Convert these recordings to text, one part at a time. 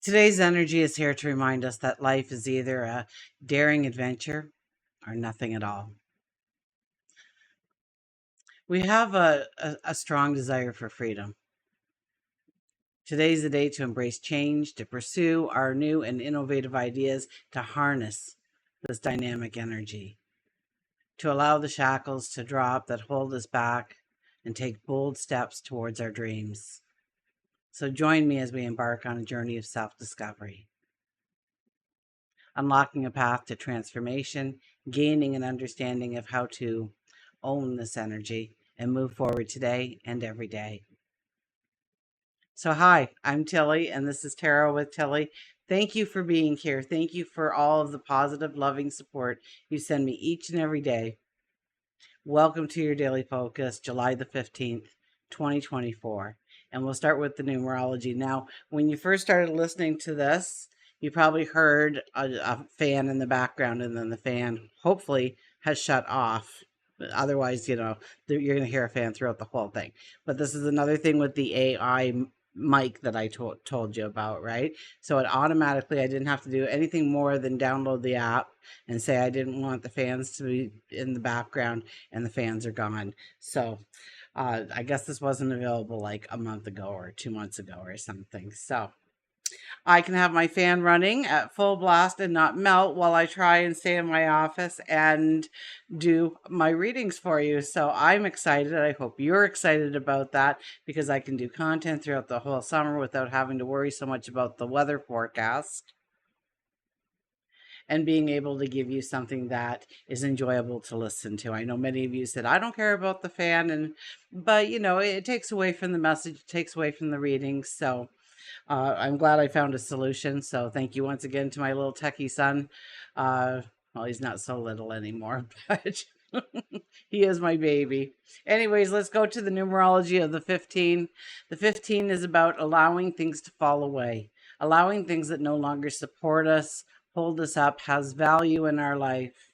Today's energy is here to remind us that life is either a daring adventure or nothing at all. We have a strong desire for freedom. Today's the day to embrace change, to pursue our new and innovative ideas, to harness this dynamic energy, to allow the shackles to drop that hold us back and take bold steps towards our dreams. So join me as we embark on a journey of self-discovery, unlocking a path to transformation, gaining an understanding of how to own this energy and move forward today and every day. So, hi, I'm Tilly, and this is Tarot with Tilly. Thank you for being here. Thank you for all of the positive, loving support you send me each and every day. Welcome to your daily focus, July the 15th, 2024. And we'll start with the numerology. Now, when you first started listening to this, you probably heard a fan in the background, and then the fan hopefully has shut off. Otherwise, you're going to hear a fan throughout the whole thing. But this is another thing with the AI mic that I told you about, right? So it automatically, I didn't have to do anything more than download the app and say I didn't want the fans to be in the background, and the fans are gone. So I guess this wasn't available like a month ago or 2 months ago or something. So I can have my fan running at full blast and not melt while I try and stay in my office and do my readings for you. So I'm excited. I hope you're excited about that, because I can do content throughout the whole summer without having to worry so much about the weather forecast, and being able to give you something that is enjoyable to listen to. I know many of you said, I don't care about the fan, but it takes away from the message, it takes away from the reading. So I'm glad I found a solution. So thank you once again to my little techie son. Well, he's not so little anymore, but he is my baby. Anyways, let's go to the numerology of the 15. The 15 is about allowing things to fall away, allowing things that no longer support us, hold us up, has value in our life,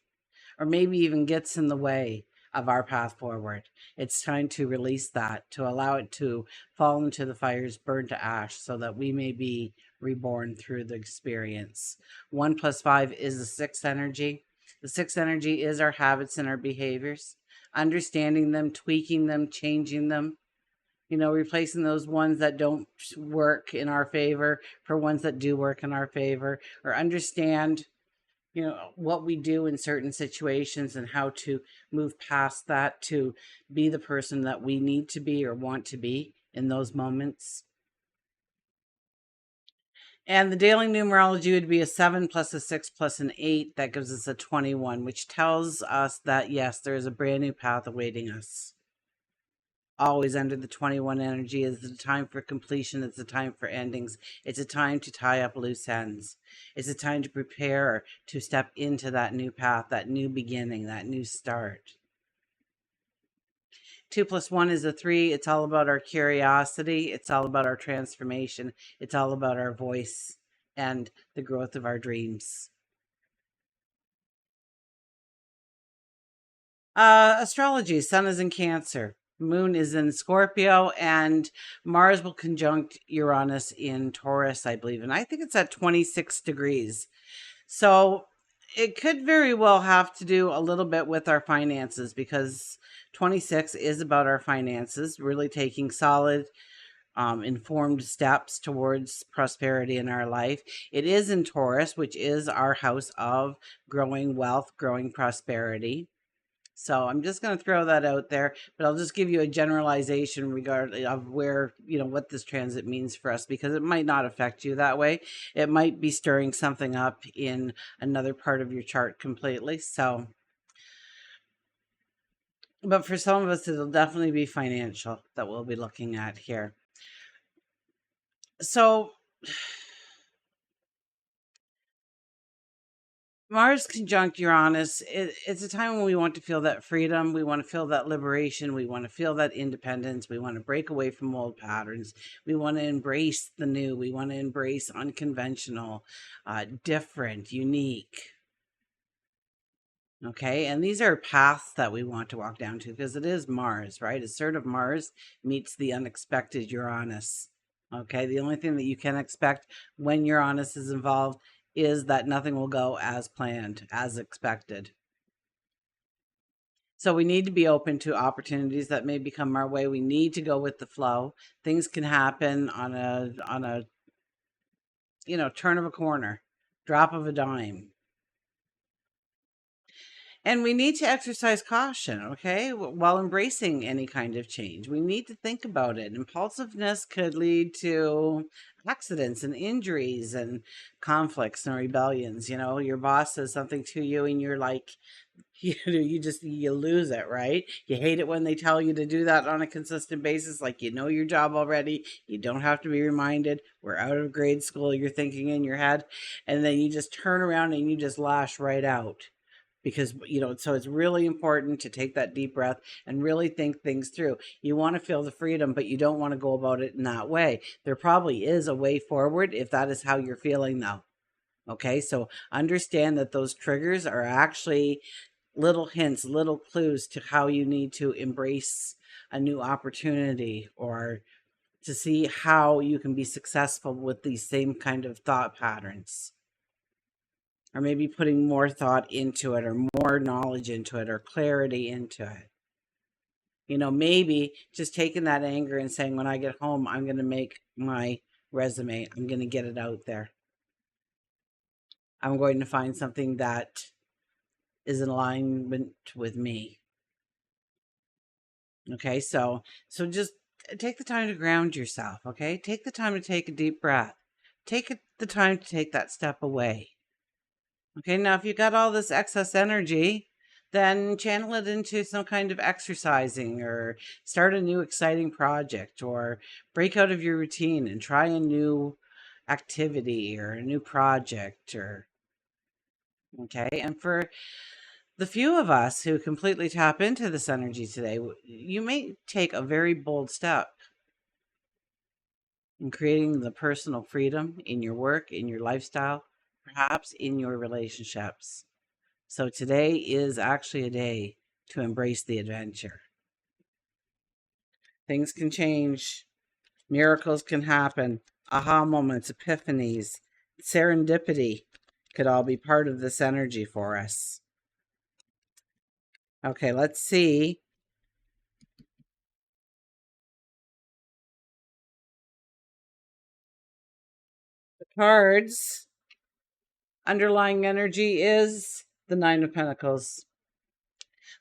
or maybe even gets in the way of our path forward. It's time to release that, to allow it to fall into the fires, burn to ash, so that we may be reborn through the experience. 1 + 5 is the sixth energy. The sixth energy is our habits and our behaviors, understanding them, tweaking them, changing them, replacing those ones that don't work in our favor for ones that do work in our favor, or understand what we do in certain situations and how to move past that to be the person that we need to be or want to be in those moments. And the daily numerology would be a 7 plus a 6 plus an 8. That gives us a 21, which tells us that, yes, there is a brand new path awaiting us. Always under the 21 energy is the time for completion. It's a time for endings. It's a time to tie up loose ends. It's a time to prepare to step into that new path, that new beginning, that new start. 2 + 1 is a 3. It's all about our curiosity. It's all about our transformation. It's all about our voice and the growth of our dreams. Astrology, Sun is in Cancer. Moon is in Scorpio, and Mars will conjunct Uranus in Taurus, I believe. And I think it's at 26 degrees. So it could very well have to do a little bit with our finances, because 26 is about our finances, really taking solid, informed steps towards prosperity in our life. It is in Taurus, which is our house of growing wealth, growing prosperity. So I'm just going to throw that out there, but I'll just give you a generalization regarding of where, what this transit means for us, because it might not affect you that way. It might be stirring something up in another part of your chart completely. So, but for some of us, it'll definitely be financial that we'll be looking at here. So Mars conjunct Uranus, it's a time when we want to feel that freedom. We want to feel that liberation. We want to feel that independence. We want to break away from old patterns. We want to embrace the new. We want to embrace unconventional, different, unique. Okay, and these are paths that we want to walk down to, because it is Mars, right? Assertive Mars meets the unexpected Uranus. Okay, the only thing that you can expect when Uranus is involved is that nothing will go as planned, as expected. So we need to be open to opportunities that may become our way. We need to go with the flow. Things can happen on a turn of a corner, drop of a dime. And we need to exercise caution, okay, while embracing any kind of change. We need to think about it. Impulsiveness could lead to accidents and injuries and conflicts and rebellions. Your boss says something to you and you're like, you lose it, right? You hate it when they tell you to do that on a consistent basis, like your job already. You don't have to be reminded. We're out of grade school, you're thinking in your head, and then you just turn around and you just lash right out. Because so it's really important to take that deep breath and really think things through. You want to feel the freedom, but you don't want to go about it in that way. There probably is a way forward if that is how you're feeling, though. Okay, so understand that those triggers are actually little hints, little clues to how you need to embrace a new opportunity, or to see how you can be successful with these same kind of thought patterns, or maybe putting more thought into it, or more knowledge into it, or clarity into it. Maybe just taking that anger and saying, when I get home, I'm going to make my resume. I'm going to get it out there. I'm going to find something that is in alignment with me. Okay, so just take the time to ground yourself, okay? Take the time to take a deep breath. The time to take that step away. Okay, now if you got all this excess energy, then channel it into some kind of exercising, or start a new exciting project, or break out of your routine and try a new activity or a new project, or okay. And for the few of us who completely tap into this energy today, you may take a very bold step in creating the personal freedom in your work, in your lifestyle, perhaps in your relationships. So today is actually a day to embrace the adventure. Things can change, miracles can happen, aha moments, epiphanies, serendipity could all be part of this energy for us. Okay, let's see. The cards underlying energy is the Nine of Pentacles.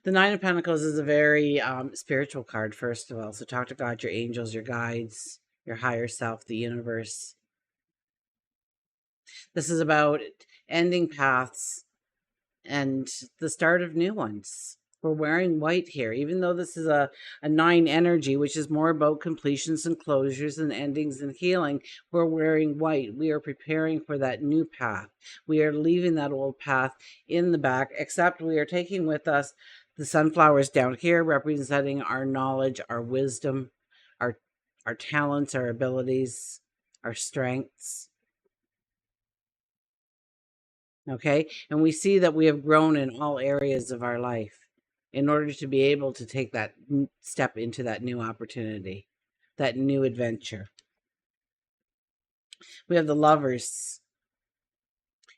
The Nine of Pentacles is a very spiritual card, first of all. So talk to God, your angels, your guides, your higher self, the universe. This is about ending paths and the start of new ones. We're wearing white here, even though this is a nine energy, which is more about completions and closures and endings and healing. We're wearing white. We are preparing for that new path. We are leaving that old path in the back, except we are taking with us the sunflowers down here, representing our knowledge, our wisdom, our talents, our abilities, our strengths. Okay, and we see that we have grown in all areas of our life in order to be able to take that step into that new opportunity, that new adventure. We have the Lovers,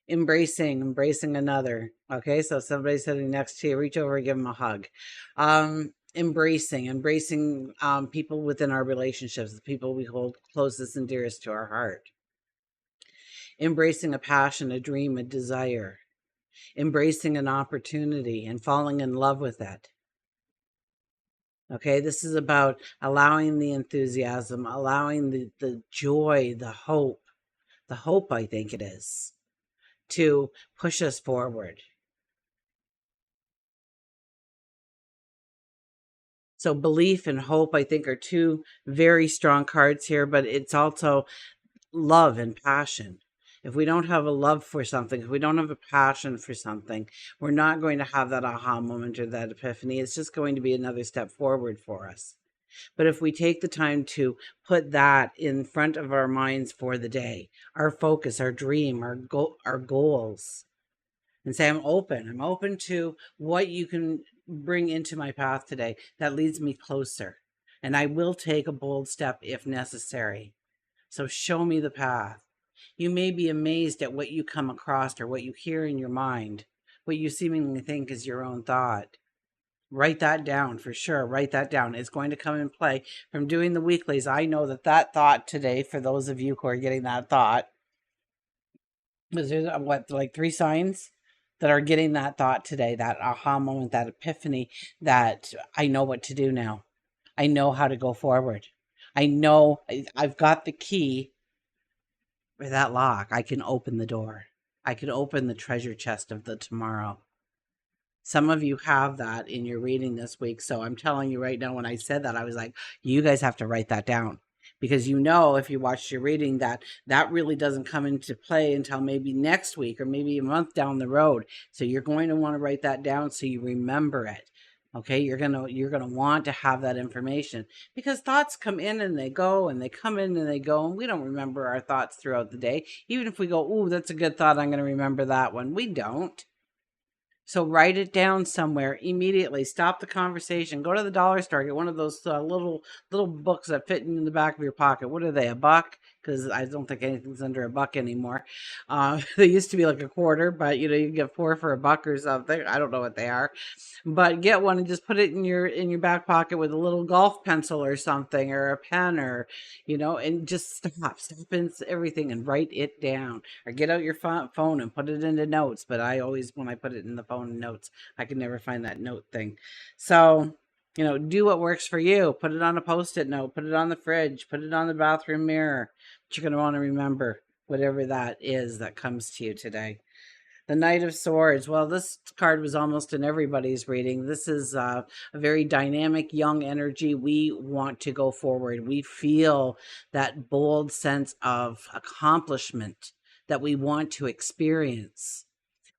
embracing another. Okay, so if somebody's sitting next to you, reach over and give them a hug. Embracing people within our relationships, the people we hold closest and dearest to our heart. Embracing a passion, a dream, a desire. Embracing an opportunity and falling in love with it. Okay, this is about allowing the enthusiasm, allowing the joy, the hope, I think it is, to push us forward. So belief and hope, I think, are two very strong cards here, but it's also love and passion. If we don't have a love for something, if we don't have a passion for something, we're not going to have that aha moment or that epiphany. It's just going to be another step forward for us. But if we take the time to put that in front of our minds for the day, our focus, our dream, our goals, and say, I'm open to what you can bring into my path today that leads me closer. And I will take a bold step if necessary. So show me the path. You may be amazed at what you come across or what you hear in your mind, what you seemingly think is your own thought. Write that down for sure. Write that down. It's going to come in play. From doing the weeklies, I know that thought today, for those of you who are getting that thought, was there what, like 3 signs that are getting that thought today, that aha moment, that epiphany, that I know what to do now. I know how to go forward. I know I've got the key for that lock. I can open the door. I can open the treasure chest of the tomorrow. Some of you have that in your reading this week. So I'm telling you right now, when I said that, I was like, you guys have to write that down. Because you know, if you watched your reading, that really doesn't come into play until maybe next week or maybe a month down the road. So you're going to want to write that down so you remember it. Okay, you're gonna want to have that information, because thoughts come in and they go, and they come in and they go, and we don't remember our thoughts throughout the day. Even if we go, "Ooh, that's a good thought, I'm going to remember that one," we don't. So write it down somewhere immediately. Stop the conversation. Go to the dollar store. Get one of those little books that fit in the back of your pocket. What are they? A buck? Because I don't think anything's under a buck anymore. They used to be like a quarter, but you get 4 for a buck or something. I don't know what they are, but get one and just put it in your back pocket with a little golf pencil or something, or a pen, or and just stop in everything and write it down, or get out your phone and put it into notes. But I always, when I put it in the phone notes, I can never find that note thing. So do what works for you. Put it on a post-it note, put it on the fridge, put it on the bathroom mirror. But you're going to want to remember whatever that is that comes to you today. The Knight of Swords. Well, this card was almost in everybody's reading. This is a very dynamic, young energy. We want to go forward. We feel that bold sense of accomplishment that we want to experience.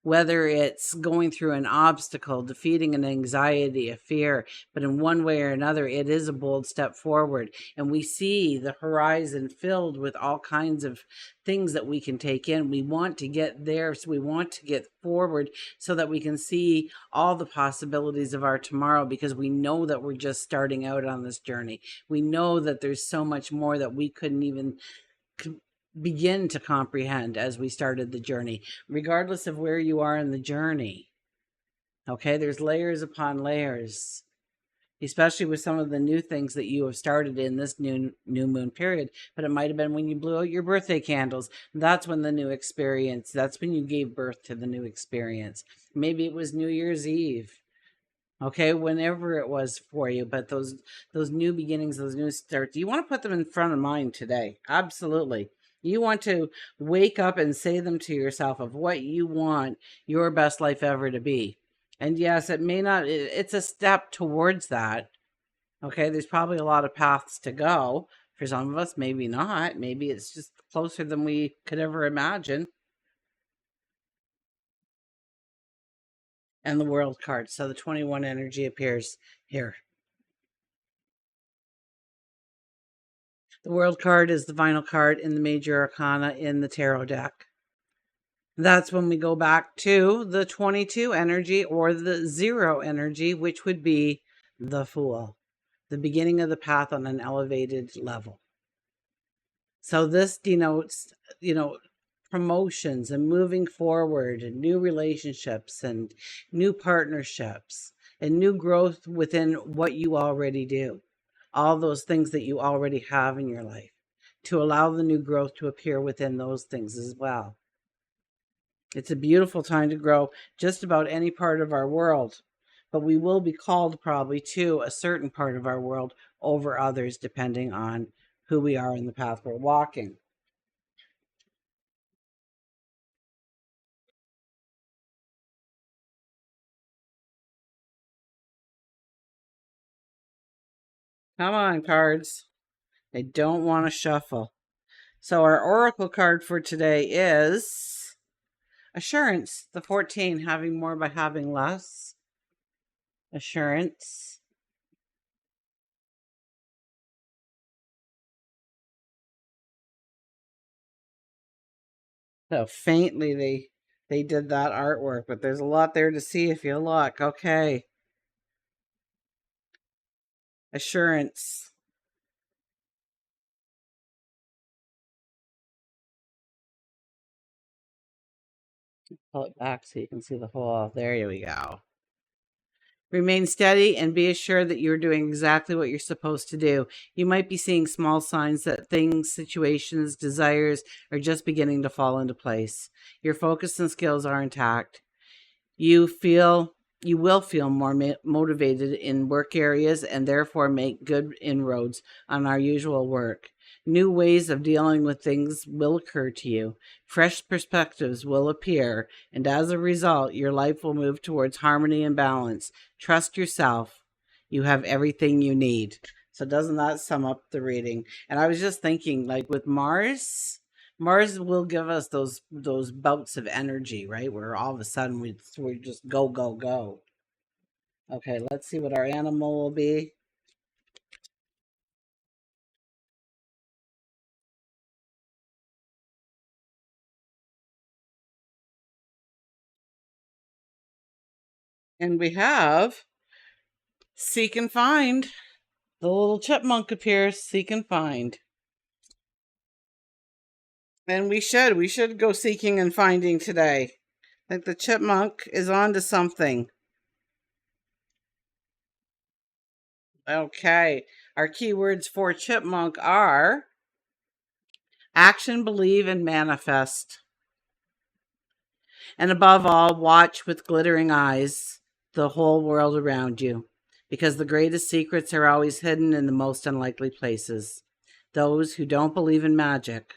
Whether it's going through an obstacle, defeating an anxiety, a fear, but in one way or another, it is a bold step forward. And we see the horizon filled with all kinds of things that we can take in. We want to get there, so we want to get forward so that we can see all the possibilities of our tomorrow, because we know that we're just starting out on this journey. We know that there's so much more that we couldn't even begin to comprehend as we started the journey, regardless of where you are in the journey. Okay, there's layers upon layers, especially with some of the new things that you have started in this new moon period. But it might have been when you blew out your birthday candles. That's when the new experience, that's when you gave birth to the new experience. Maybe it was New Year's Eve. Okay, whenever it was for you, but those new beginnings, those new starts, you want to put them in front of mind today. Absolutely. You want to wake up and say them to yourself of what you want your best life ever to be. And yes, it may not, it's a step towards that. Okay, there's probably a lot of paths to go. For some of us, maybe not. Maybe it's just closer than we could ever imagine. And the World card. So the 21 energy appears here. The World card is the final card in the major arcana in the tarot deck. That's when we go back to the 22 energy, or the 0 energy, which would be the Fool, the beginning of the path on an elevated level. So this denotes, promotions and moving forward, and new relationships and new partnerships and new growth within what you already do. All those things that you already have in your life, to allow the new growth to appear within those things as well. It's a beautiful time to grow just about any part of our world, but we will be called probably to a certain part of our world over others, depending on who we are in the path we're walking. Come on, cards. I don't want to shuffle. So our oracle card for today is Assurance, the 14, having more by having less. Assurance. So faintly they did that artwork, but there's a lot there to see if you look. Okay. Assurance. Pull it back so you can see the hole. There we go. Remain steady and be assured that you're doing exactly what you're supposed to do. You might be seeing small signs that things, situations, desires are just beginning to fall into place. Your focus and skills are intact. You will feel more motivated in work areas and therefore make good inroads on our usual work. New ways of dealing with things will occur to you. Fresh perspectives will appear, and as a result, your life will move towards harmony and balance. Trust yourself. You have everything you need. So doesn't that sum up the reading? And I was just thinking, like with Mars will give us those bouts of energy, right? Where all of a sudden we just go, go, go. Okay, let's see what our animal will be. And we have seek and find. The little chipmunk appears, seek and find. And we should go seeking and finding today. I think the chipmunk is on to something. Okay, our keywords for chipmunk are action, believe, and manifest. And above all, watch with glittering eyes the whole world around you, because the greatest secrets are always hidden in the most unlikely places. Those who don't believe in magic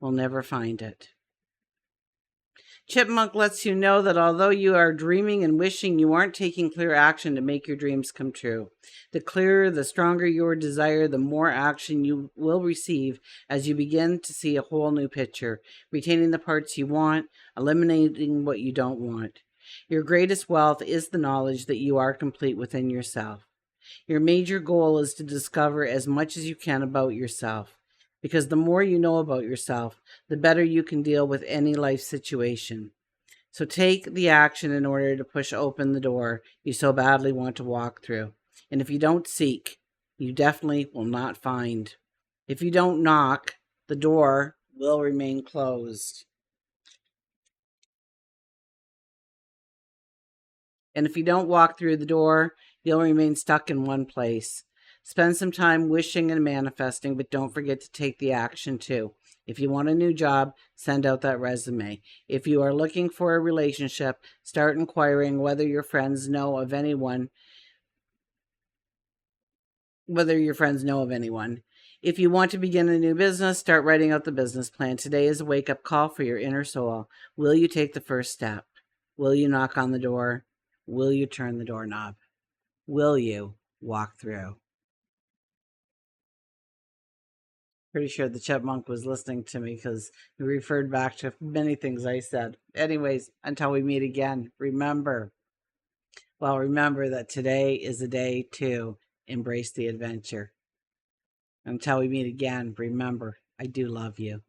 will never find it. Chipmunk lets you know that although you are dreaming and wishing, you aren't taking clear action to make your dreams come true. The clearer, the stronger your desire, the more action you will receive as you begin to see a whole new picture, retaining the parts you want, eliminating what you don't want. Your greatest wealth is the knowledge that you are complete within yourself. Your major goal is to discover as much as you can about yourself, because the more you know about yourself, the better you can deal with any life situation. So take the action in order to push open the door you so badly want to walk through. And if you don't seek, you definitely will not find. If you don't knock, the door will remain closed. And if you don't walk through the door, you'll remain stuck in one place. Spend some time wishing and manifesting, but don't forget to take the action too. If you want a new job, send out that resume. If you are looking for a relationship, start inquiring whether your friends know of anyone. If you want to begin a new business, start writing out the business plan. Today is a wake-up call for your inner soul. Will you take the first step? Will you knock on the door? Will you turn the doorknob? Will you walk through? Pretty sure the chipmunk was listening to me because he referred back to many things I said. Anyways, until we meet again, remember that today is a day to embrace the adventure. Until we meet again, remember, I do love you.